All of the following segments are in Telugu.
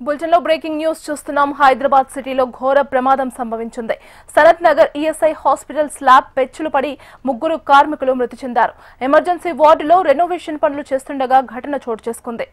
బులెటిన్లో బ్రేకింగ్ న్యూస్ చూస్తున్నాం. హైదరాబాద్ సిటీలో ఘోర ప్రమాదం సంభవించింది. Sanath Nagar ESI hospital slab పెచ్చులు పడి ముగ్గురు కార్మికులు మృతి చెందారు. ఎమర్జెన్సీ వార్డులో రెనోవేషన్ పనులు చేస్తుండగా ఘటన చోటు చేసుకుంది.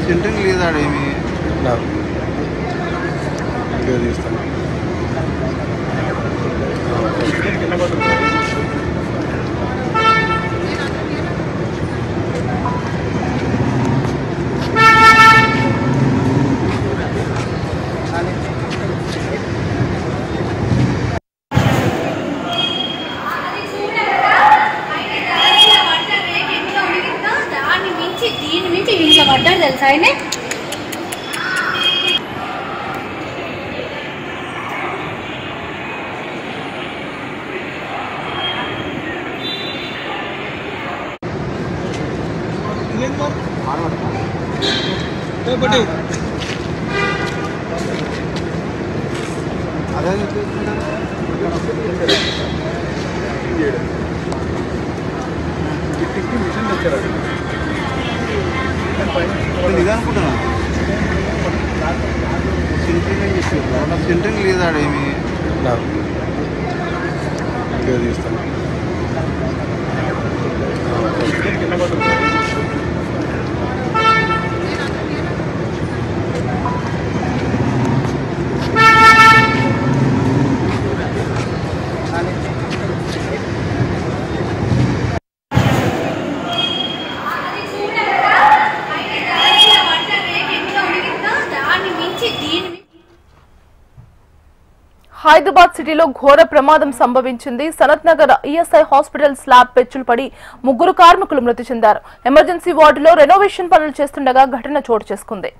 సెంటరింగ్ లేదా ఏమి తీస్తాను. పడ్డారు తెలుసా ఆయన. సెంటరింగ్ లేదా ఏమి తీస్తాను. హైదరాబాద్ సిటీలో ఘోర ప్రమాదం సంభవించింది. Sanath Nagar ESI hospital slab పెచ్చులు పడి ముగ్గురు కార్మికులు మృతి చెందారు. ఎమర్జెన్సీ వార్డులో రెనోవేషన్ పనులు చేస్తుండగా ఘటన చోటు చేసుకుంది.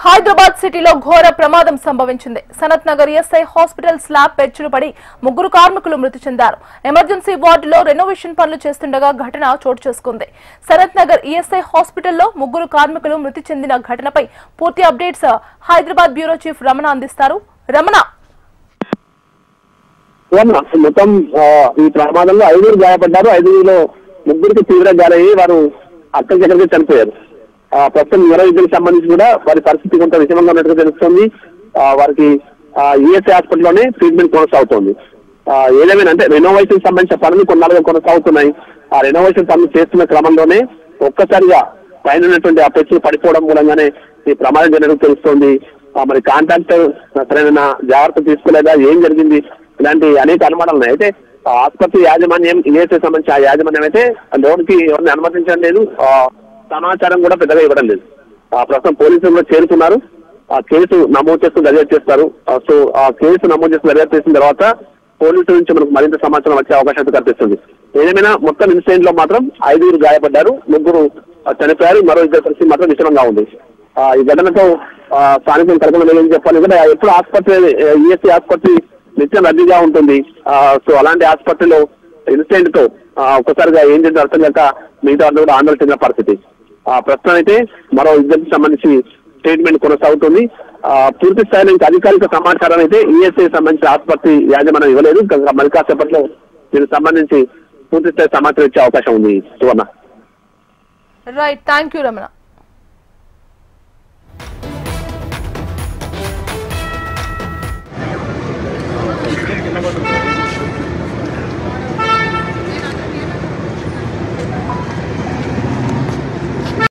హైదరాబాద్ సిటీలో ఘోర ప్రమాదం సంభవించింది. Sanath Nagar ESI hospital slab పెచ్చులు పడి ముగ్గురు కార్మికులు మృతి చెందారు. ఎమర్జెన్సీ వార్డులో రెనోవేషన్ పనులు చేస్తుండగా ఘటన చోటు చేసుకుంది. సనత్ నగర్ ఈఎస్ఐ హాస్పిటల్లో ముగ్గురు కార్మికులు మృతి చెందిన ఘటనపై పూర్తి updates Hyderabad bureau chief Ramana అందిస్తారు. రమణ, మొత్తం ఈ ప్రమాదంలో 5 గాయపడ్డారు. 5లో ముగ్గురికి తీవ్ర గాలయ్యి వారు అక్కడికి చనిపోయారు. ప్రస్తుతం మరో ఇద్దరికి సంబంధించి కూడా వారి పరిస్థితి కొంత విషమంగా ఉన్నట్టుగా తెలుస్తోంది. వారికి ఈఎస్ఐ హాస్పిటల్లోనే ట్రీట్మెంట్ కొనసాగుతోంది. ఏదేమైనా అంటే రెనోవేషన్ సంబంధించిన పనులు కొన్నాళ్ళుగా కొనసాగుతున్నాయి. ఆ రెనోవేషన్ పనులు చేస్తున్న క్రమంలోనే ఒక్కసారిగా పైన ఉన్నటువంటి ఆ పెచ్చులు పడిపోవడం మూలంగానే ఈ ప్రమాదం జరిగినట్టు తెలుస్తోంది. మరి కాంట్రాక్టర్ సరైన జాగ్రత్త తీసుకోలేదా, ఏం జరిగింది, ఇలాంటి అనేక అనుమానాలు ఉన్నాయి. అయితే ఆసుపత్రి యాజమాన్యం ఈఎస్ఐ సంబంధించి ఆ యాజమాన్యం అయితే లోన్కి ఎవరిని అనుమతించడం లేదు, సమాచారం కూడా పెద్దగా ఇవ్వడం లేదు. ప్రస్తుతం పోలీసులు కూడా చేరుతున్నారు. ఆ కేసు నమోదు చేస్తూ దర్యాప్తు చేస్తారు. సో ఆ కేసు నమోదు చేస్తూ దర్యాప్తు చేసిన తర్వాత పోలీసుల నుంచి మనకు మరింత సమాచారం వచ్చే అవకాశం కనిపిస్తుంది. ఏదేమైనా మొత్తం ఇన్సిడెంట్ లో మాత్రం 5 గాయపడ్డారు, 3 చనిపోయారు, మరో 2 పరిస్థితి మాత్రం విషమంగా ఉంది. ఈ ఘటనతో స్థానికులు కలకలం లేదని చెప్పాలి. ఎందుకంటే ఎప్పుడు ఆసుపత్రి ఈఎస్ఐ ఆసుపత్రి నిత్యం రద్దీగా ఉంటుంది. సో అలాంటి ఆసుపత్రిలో ఇన్సిడెంట్ తో ఒక్కసారిగా ఏం చేసిన అర్థం కాక మిగతా వాళ్ళు కూడా ఆందోళన చెందిన పరిస్థితి. ప్రస్తుతం అయితే మరో ఇద్దరికి సంబంధించి ట్రీట్మెంట్ కొనసాగుతుంది. పూర్తి స్థాయిలో ఇంకా అధికారిక సమాచారం అయితే ఈఎస్ఐ సంబంధించి ఆసుపత్రి యాజమాన్యం ఇవ్వలేదు. ఇంకా మరి కాసేపట్లో దీనికి సంబంధించి పూర్తి స్థాయి సమాచారం ఇచ్చే అవకాశం ఉంది. Suvarna. Right, thank you Ramana.